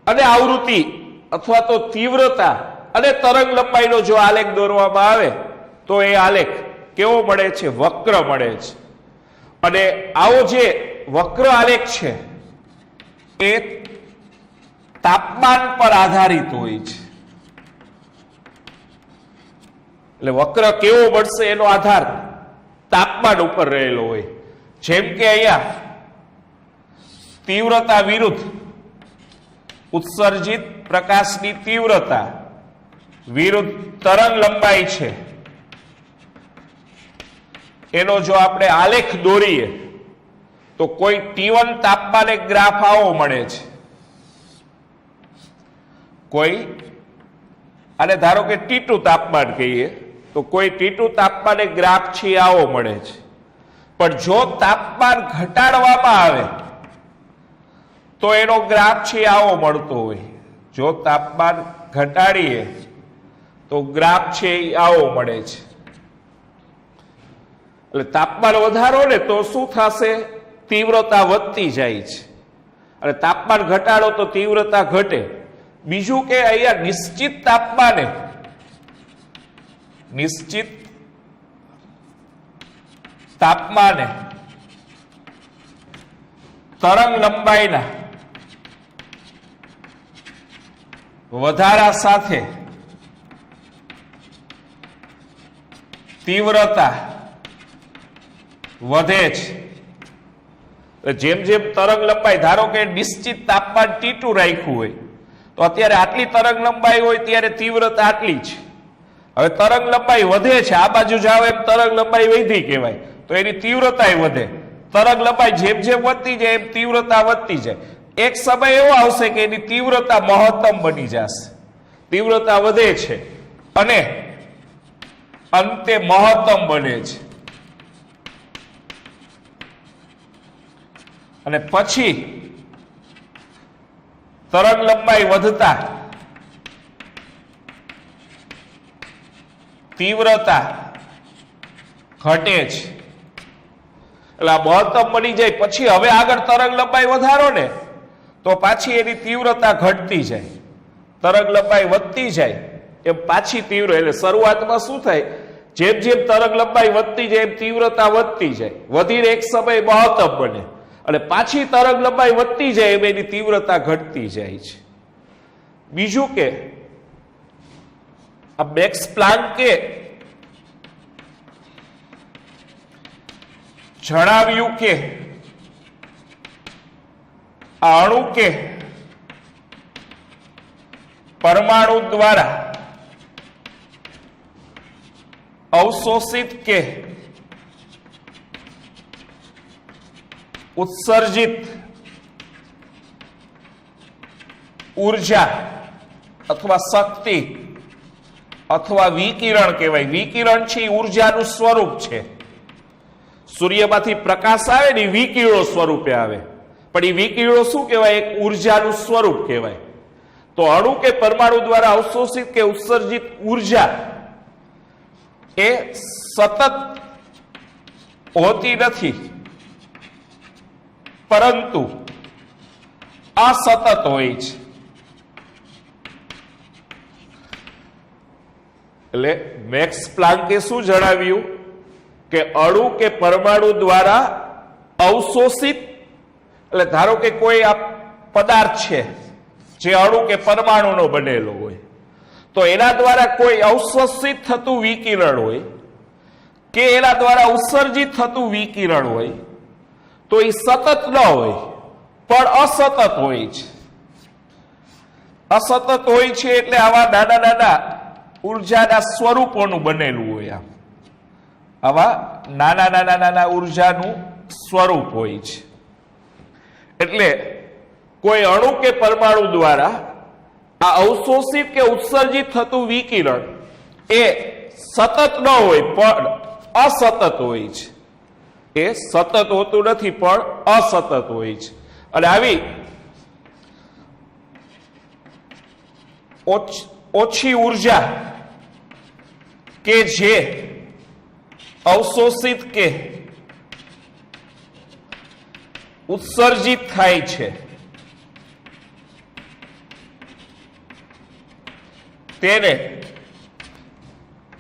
અને આવૃત્તિ અથવા તો તીવ્રતા અને તરંગ લંબાઈનો જો આલેખ દોરવામાં આવે તો એ આલેખ કેવો મળે છે? વક્ર મળે છે. અને આવો જે વક્ર આલેખ છે એ તાપમાન પર આધારિત હોય છે. એટલે વક્ર કેવો મળશે એનો આધાર તાપમાન ઉપર રહેલો હોય. જેમ કે અહીંયા તીવ્રતા વિરુદ્ધ ઉત્સર્જિત પ્રકાશની તીવ્રતા વિરુદ્ધ તરંગ લંબાઈ છે, એનો જો આપણે આલેખ દોરીએ તો કોઈ T1 તાપમાને ગ્રાફ આવો મળે છે. કોઈ અને ધારો કે T2 તાપમાન કહીએ તો કોઈ T2 તાપમાને ગ્રાફ છે આવો મળે છે. પણ જો તાપમાન ઘટાડવામાં આવે તો એનો ગ્રાફ છે આવો મળતો હોય. જો તાપમાન ઘટાડીએ તો ગ્રાફ છે આવો મળે છે. એટલે તાપમાન વધારો ને તો શું થશે? તીવ્રતા વધતી જાય છે. અને તાપમાન ઘટાડો તો તીવ્રતા ઘટે. બીજું કે અહીંયા નિશ્ચિત તાપમાને તરંગ લંબાઈના વધારા સાથે તીવ્રતા વધે છે. જેમ જેમ તરંગ લંબાઈ, ધારો કે નિશ્ચિત તાપમાન T2 રાખ્યું હોય તો અત્યારે આટલી તરંગ લંબાઈ હોય ત્યારે તીવ્રતા આટલી છે. હવે તરંગ લંબાઈ વધે છે, આ બાજુ જાવ એમ તરંગ લંબાઈ વધી કહેવાય, તો એની તીવ્રતા વધે. તરંગ લંબાઈ જેમ જેમ વધતી જાય એમ તીવ્રતા વધતી જાય. એક સમય એવો આવશે કે એની તીવ્રતા મહત્તમ બની જશે, તીવ્રતા વધે છે અને અંતે મહત્તમ બને છે, અને પછી તરંગ લંબાઈ વધતા તીવ્રતા ઘટે છે, એટલે આ મહત્તમ બની જાય પછી હવે આગળ તરંગ લંબાઈ વધારો ને તો પાછી એની તીવ્રતા ઘટતી જાય, તરંગ લંબાઈ વધતી જાય એમ પાછી તીવ્ર, એટલે શરૂઆતમાં શું થાય, જેમ જેમ તરંગ લંબાઈ વધતી જાય એમ તીવ્રતા વધતી જાય, વધીને એક સમય મહત્તમ બને અને પાછી તરંગ લંબાઈ વધતી જાય એમ એની તીવ્રતા ઘટતી જાય છે. બીજું કે આ મેક્સ પ્લાન્કે જણાવ્યું કે આ અણુ કે પરમાણુ દ્વારા અવશોષિત કે ઉત્સર્જિત ઊર્જા અથવા શક્તિ અથવા વિકિરણ કહેવાય, વિકિરણ છે એ ઊર્જાનું સ્વરૂપ છે, સૂર્યમાંથી પ્રકાશ આવે ને વિકિરણો સ્વરૂપે આવે, પણ એ વિકિરણો શું કહેવાય, એક ઊર્જાનું સ્વરૂપ કહેવાય. તો અણુ કે પરમાણુ દ્વારા અવશોષિત કે ઉત્સર્જિત ઊર્જા એ સતત હોતી નથી, પરંતુ અસતત હોય છે. એટલે મેક્સ પ્લાન્કે શું જણાવ્યું કે અણુ કે પરમાણુ દ્વારા અવશોષિત, એટલે ધારો કે કોઈ આ પદાર્થ છે જે અણુ કે પરમાણુનો બનેલો હોય, તો એના દ્વારા કોઈ અવશોષિત થતું વિકિરણ હોય કે એના દ્વારા ઉત્સર્જિત થતું વિકિરણ હોય તો એ સતત ન હોય પણ અસતત હોય છે. અસતત હોય છે એટલે આવા નાના નાના ઉર્જાના સ્વરૂપોનું બનેલું હોય, આવા નાના નાના નાના ઉર્જાનું સ્વરૂપ હોય છે. એટલે કોઈ અણુ કે પરમાણુ દ્વારા આ અવશોષિત કે ઉત્સર્જિત થતું વિકિરણ એ સતત ન હોય પણ અસતત હોય છે, એ સતત હોતું નથી પણ અસતત હોય છે. અને આવી ઓછી ઉર્જા કે જે અવશોષિત કે ઉત્સર્જિત થાય છે તેને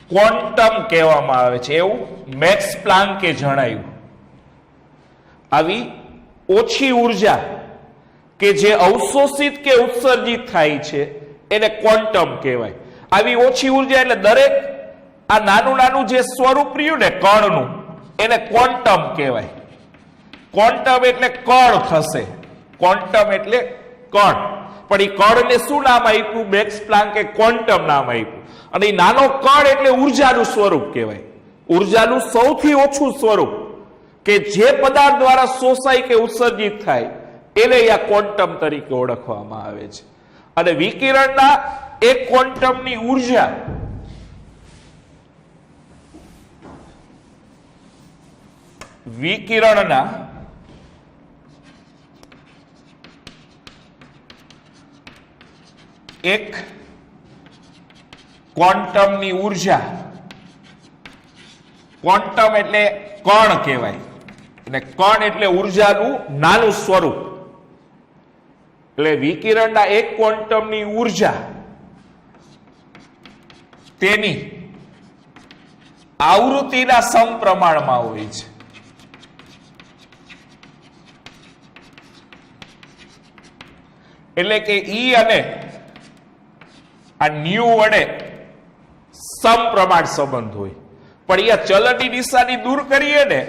ક્વોન્ટમ કહેવામાં આવે છે, એવું મેક્સ પ્લાન્કે જણાવ્યું. આવી ઓછી ઉર્જા કે જે અવશોષિત કે ઉત્સર્જિત થાય છે એને ક્વોન્ટમ કહેવાય. આવી ઓછી ઉર્જા એટલે દરેક આ નાનું નાનું જે સ્વરૂપ રહ્યું ને કણનું એને ક્વોન્ટમ કહેવાય. ક્વોન્ટમ એટલે કણ થશે, ક્વોન્ટમ એટલે કણ, પણ એ કણને શું નામ આપ્યું, મેક્સ પ્લાન્કે ક્વોન્ટમ નામ આપ્યું. અને એ નાનો કણ એટલે ઉર્જાનું સ્વરૂપ કહેવાય, ઉર્જાનું સૌથી ઓછું સ્વરૂપ કે જે પદાર્થ દ્વારા શોષાય કે ઉત્સર્જિત થાય એને આ ક્વોન્ટમ તરીકે ઓળખવામાં આવે છે. અને વિકિરણના એક ક્વોન્ટમની ઉર્જા વિકિરણના એક ક્વોન્ટમની ઉર્જા, ક્વોન્ટમ એટલે કણ કહેવાય અને કણ એટલે ઉર્જાનું નાનું સ્વરૂપ, એટલે વિકિરણના એક ક્વોન્ટમની ઉર્જા તેની આવૃત્તિના સમપ્રમાણમાં હોય છે. એટલે કે ઈ અને આ ન્યુ વડે સમપ્રમાણ સંબંધ હોય, પણ અહીંયા ચલનની નિશાની દૂર કરીએ ને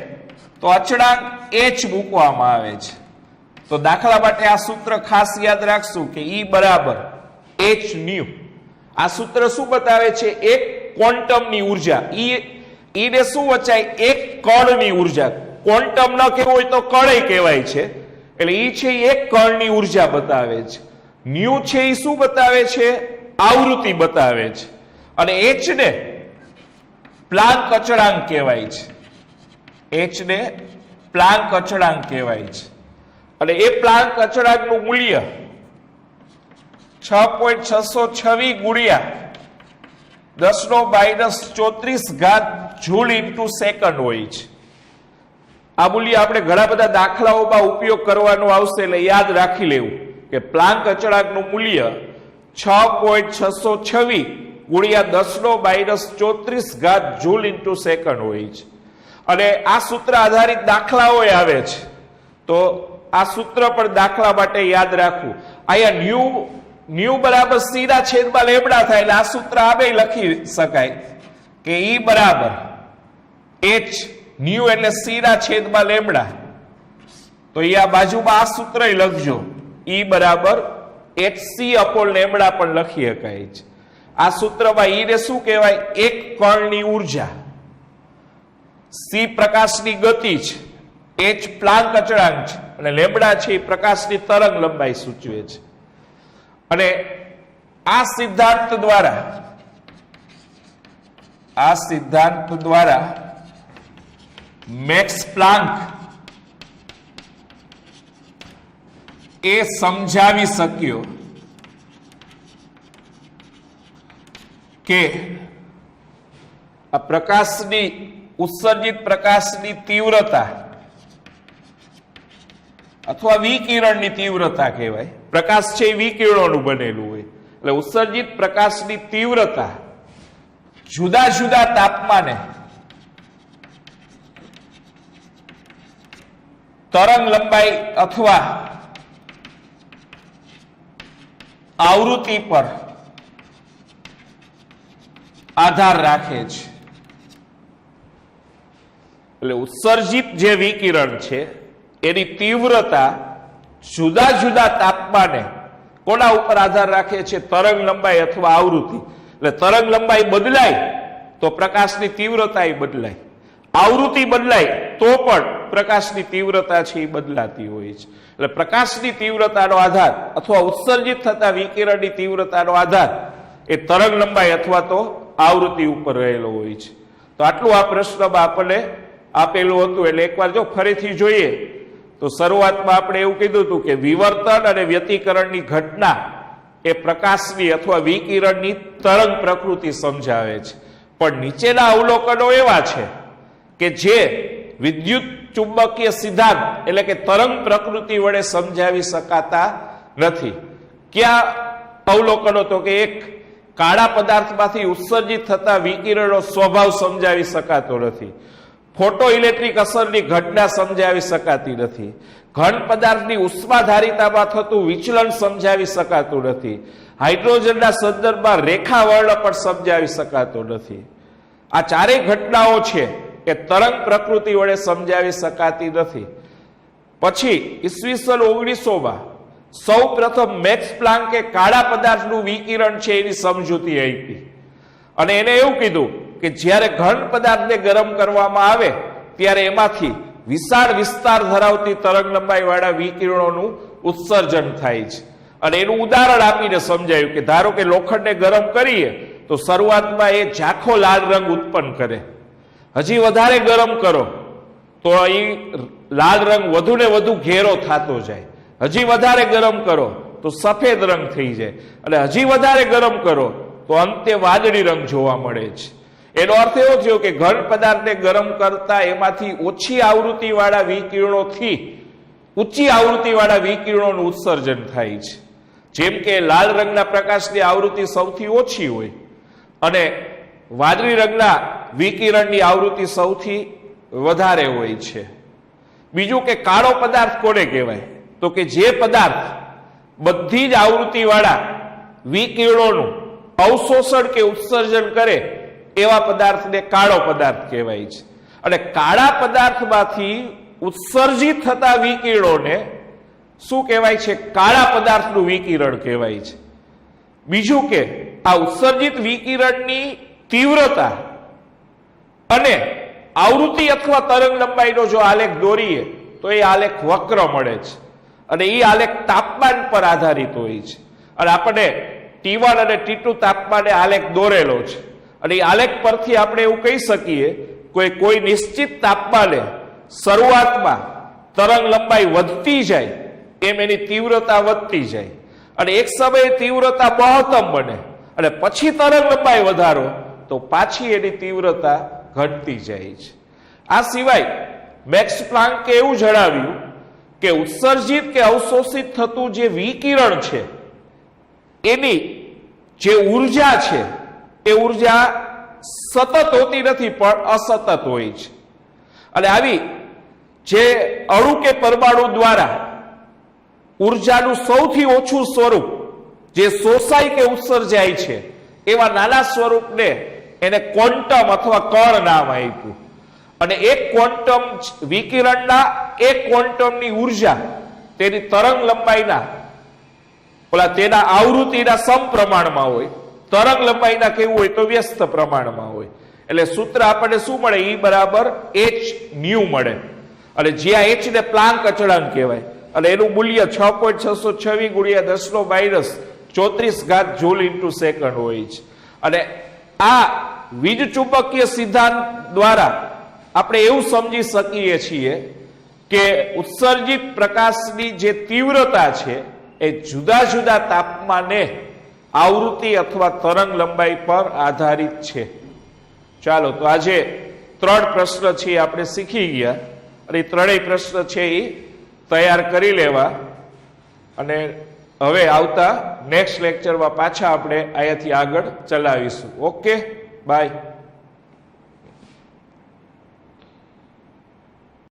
તો અચળાંક h મૂકવામાં આવે છે. તો દાખલા માટે આ સૂત્ર ખાસ યાદ રાખશું કે E બરાબર h ન્યુ. આ સૂત્ર શું બતાવે છે, એક ક્વોન્ટમની ઉર્જા, ઈ ને શું વચાય, એક કણની ઉર્જા. ક્વોન્ટમ ન કહેવું હોય તો કણ કહેવાય છે, એટલે ઈ છે એક કણની ઉર્જા બતાવે છે. ન્યુ છે એ શું બતાવે છે? આવૃત્તિ બતાવે છે. અને એચ ને પ્લાન્ક અચળાંક કહેવાય છે. એચ ને પ્લાન્ક અચળાંક કહેવાય છે. અને એ પ્લાન્ક અચળાંકનું મૂલ્ય 6.626 ગુણ્યા 10⁻⁻34 જૂલ ઇન્ટુ સેકન્ડ હોય છે. આ મૂલ્ય આપણે ઘણા બધા દાખલાઓમાં ઉપયોગ કરવાનો આવશે, એટલે યાદ રાખી લેવું કે પ્લાન્ક અચળાંકનું મૂલ્ય 6.626 ગુણ્યા 10⁻⁻34 જૂલ ઇન્ટુ સેકન્ડ હોય છે. અને આ સૂત્ર આધારિત દાખલાઓ આવે છે, તો આ સૂત્ર પણ દાખલા માટે યાદ રાખવું. અહીંયા ન્યુ બરાબર સી ના છેદમાં લેમડા થાય, એટલે આ સૂત્ર આમે લખી શકાય કે ઈ બરાબર એચ ન્યુ એટલે સી ના છેદમાં લેમડા. તો અહીંયા બાજુમાં આ સૂત્ર લખજો, ઈ બરાબર HC અપોન લેમડા પણ લખી શકાય છે. આ સૂત્રમાં ઈ ને શું કહેવાય? એક કણની ઉર્જા, સી પ્રકાશની ગતિ છે, એચ પ્લાન્ક અચળાંક છે, અને લેમડા છે એ પ્રકાશની તરંગ લંબાઈ સૂચવે છે. અને આ સિદ્ધાંત દ્વારા મેક્સ પ્લાન્ક એ સમજાવી શક્યો કે આ પ્રકાશની ઉત્સર્જિત પ્રકાશની તીવ્રતા અથવા વિકિરણની તીવ્રતા કહેવાય. પ્રકાશ છે એ વિકિરણોનું બનેલું હોય, એટલે ઉત્સર્જિત પ્રકાશની તીવ્રતા જુદા જુદા તાપમાને તરંગ લંબાઈ અથવા આવૃત્તિ પર આધાર રાખે છે. એટલે ઉત્સર્જિત જે વિકિરણ છે એની તીવ્રતા જુદા જુદા તાપમાને કોના ઉપર આધાર રાખે છે? તરંગ લંબાઈ અથવા આવૃત્તિ. એટલે તરંગ લંબાઈ બદલાય તો પ્રકાશની તીવ્રતા બદલાય, આવૃત્તિ બદલાય તો પણ પ્રકાશની તીવ્રતા છે એ બદલાતી હોય છે. એટલે પ્રકાશની તીવ્રતાનો આધાર અથવા ઉત્સર્જિત થતા વિકિરણની તીવ્રતાનો આધાર એ તરંગ લંબાઈ અથવા તો આવૃત્તિ ઉપર રહેલો હોય છે. તો આટલું આ પ્રશ્નમાં આપણને આપેલું હતું. એટલે એકવાર જો ફરીથી જોઈએ તો શરૂઆતમાં આપણે એવું કીધું હતું કે વિવર્તન અને વ્યતિકરણની ઘટના એ પ્રકાશની અથવા વિકિરણની તરંગ પ્રકૃતિ સમજાવે છે. પણ નીચેના અવલોકનો એવા છે કે જે વિદ્યુત ચુંબકીય સિદ્ધાંત એટલે કે તરંગ પ્રકૃતિ વડે સમજાવી શકાતા નથી. ક્યાં અવલોકનો? તો કે એક, કાળા પદાર્થમાંથી ઉત્સર્જિત થતા વિકિરણનો સ્વભાવ સમજાવી શકાતો નથી. ફોટો ઇલેક્ટ્રિક અસરની ઘટના સમજાવી શકાતી નથી. ઘન પદાર્થની ઉષ્માધારિતામાં થતું વિચલન સમજાવી શકાતું નથી. હાઇડ્રોજનના સંદર્ભમાં રેખા વર્ણ પણ સમજાવી શકાતો નથી. આ ચારેય ઘટનાઓ છે એ તરંગ પ્રકૃતિ વડે સમજાવી શકાતી નથી. પછી ઈસવીસન 1900માં સૌ પ્રથમ મેક્સ પ્લાન્કે કાળા પદાર્થનું વિકિરણ છે એની સમજૂતી આપી. અને એને એવું કીધું કે જ્યારે ઘન પદાર્થને ગરમ કરવામાં આવે ત્યારે એમાંથી વિશાળ વિસ્તાર ધરાવતી તરંગ લંબાઈ વાળા વિકિરણોનું ઉત્સર્જન થાય છે. અને એનું ઉદાહરણ આપીને સમજાયું કે ધારો કે લોખંડને ગરમ કરીએ તો શરૂઆતમાં એ ઝાંખો લાલ રંગ ઉત્પન્ન કરે, હજી વધારે ગરમ કરો તો એ લાલ રંગ વધુ ને વધુ ઘેરો થતો જાય, હજી વધારે ગરમ કરો તો સફેદ રંગ થઈ જાય, અને હજી વધારે ગરમ કરો તો અંતે વાદળી રંગ જોવા મળે છે. એનો અર્થ એવો થયો કે ઘન પદાર્થને ગરમ કરતા એમાંથી ઓછી આવૃત્તિ વાળા વિકિરણોથી ઊંચી આવૃત્તિ વાળા વિકિરણોનું ઉત્સર્જન થાય છે. જેમ કે લાલ રંગના પ્રકાશની આવૃત્તિ સૌથી ઓછી હોય અને વાદળી રંગના વિકિરણની આવૃત્તિ સૌથી વધારે હોય છે. બીજું કે કાળો પદાર્થ કોને કહેવાય? તો કે જે પદાર્થ બધી જ આવૃત્તિ વાળા વિકિરણોનું અવશોષણ કે ઉત્સર્જન કરે એવા પદાર્થને કાળો પદાર્થ કહેવાય છે. અને કાળા પદાર્થમાંથી ઉત્સર્જિત થતા વિકિરણોને શું કહેવાય છે? કાળા પદાર્થનું વિકિરણ કહેવાય છે. બીજું કે આ ઉત્સર્જિત વિકિરણની તીવ્રતા અને આવૃત્તિ અથવા તરંગ લંબાઈનો જો આલેખ દોરીએ તો એ આલેખ વક્ર મળે છે. અને એ આલેખ તાપમાન પર આધારિત હોય છે. અને આપણે T1 અને T2 તાપમાને આલેખ દોરેલો છે. અને એ આલેખ પરથી આપણે એવું કહી શકીએ કે કોઈ નિશ્ચિત તાપમાને શરૂઆતમાં તરંગ લંબાઈ વધતી જાય એમ એની તીવ્રતા વધતી જાય, અને એક સમયે તીવ્રતા મહત્તમ બને અને પછી તરંગ લંબાઈ વધારો તો પાછી એની તીવ્રતા ઘટતી જાય છે. આ સિવાય મેક્સ પ્લાન્કે એવું જણાવ્યું કે ઉત્સર્જિત કે અવશોષિત થતું જે વિકિરણ છે એની જે ઉર્જા છે એ ઉર્જા સતત હોતી નથી પણ અસતત હોય છે. અને આવી જે અણુ કે પરમાણુ દ્વારા ઉર્જાનું સૌથી ઓછું સ્વરૂપ જે શોષાય કે ઉત્સર્જાય છે એવા નાના સ્વરૂપને એને ક્વોન્ટમ અથવા કણ નામ આપ્યું. અને એક ક્વોન્ટમ વિકિરણના એક ક્વોન્ટમની ઉર્જા તેની તરંગ લંબાઈના તેના આવૃત્તિના સમપ્રમાણમાં હોય, તરંગ લંબાઈના કેવું હોય તો વ્યસ્ત પ્રમાણમાં હોય. એટલે સૂત્ર આપણને શું મળે? E બરાબર h મળે. અને જ્યાં h ને પ્લાન્ક અચળાંક કહેવાય અને એનું મૂલ્ય 6.626 ગુણ્યા 10⁻34 જૂલ ઇન્ટુ સેકન્ડ હોય છે. અને આ વીજ ચુંબકીય સિદ્ધાંત દ્વારા આપણે એવું સમજી શકીએ છીએ કે ઉત્સર્જિત પ્રકાશની જે તીવ્રતા છે એ જુદા જુદા તાપમાને આવૃત્તિ અથવા તરંગ લંબાઈ પર આધારિત છે. ચાલો, તો આજે 3 પ્રશ્ન છે એ આપણે શીખી ગયા, અને 3 પ્રશ્ન છે એ તૈયાર કરી લેવા. અને હવે આવતા નેક્સ્ટ લેક્ચરમાં પાછા આપણે અહીંયાથી આગળ ચલાવીશું. Okay, by.